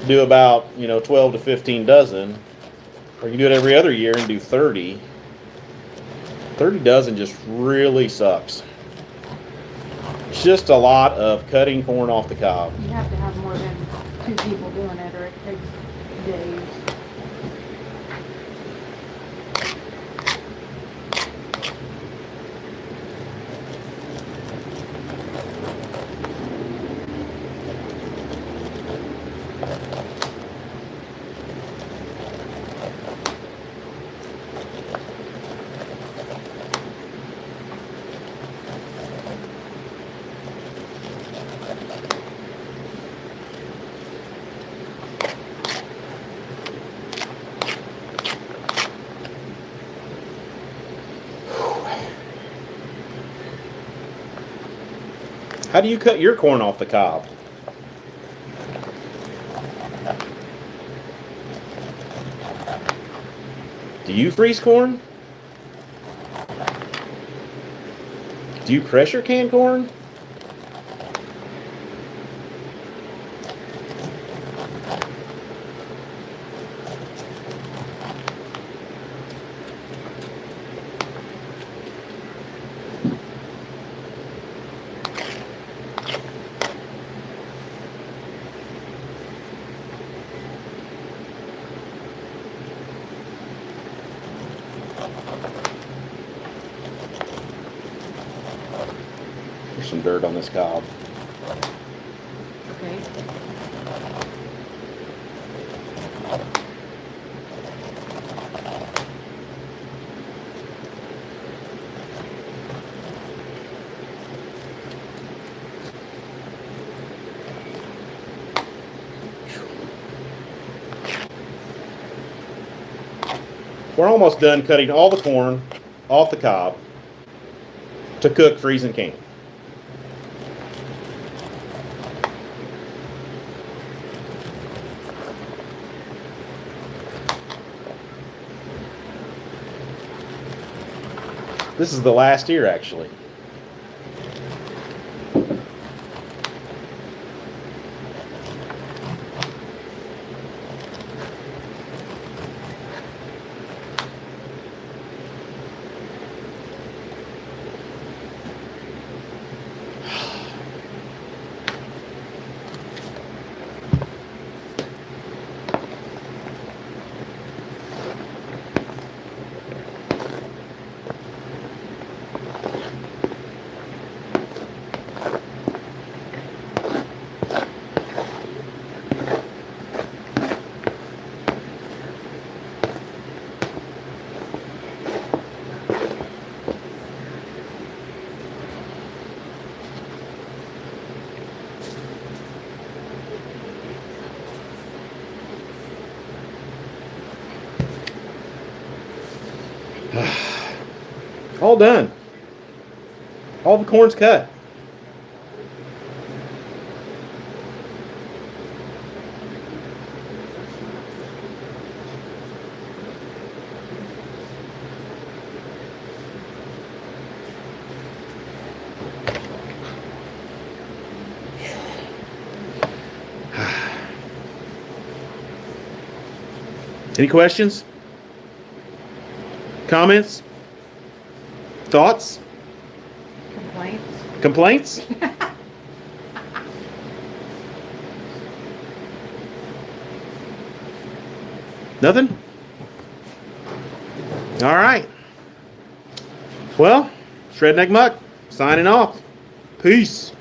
A: do about 12 to 15 dozen, or you can do it every other year and do 30. 30 dozen just really sucks. It's just a lot of cutting corn off the cob.
B: You have to have more than 2 people doing it, or it takes days.
A: How do you cut your corn off the cob? Do you freeze corn? Do you pressure can corn? There's some dirt on this cob.
B: Okay.
A: We're almost done cutting all the corn off the cob to cook, freeze, and can. This is the last ear, actually. All done. All the corn's cut. Any questions? Comments? Thoughts?
B: Complaints?
A: Complaints? Nothing? All right. Well, it's Redneck Mukk signing off. Peace.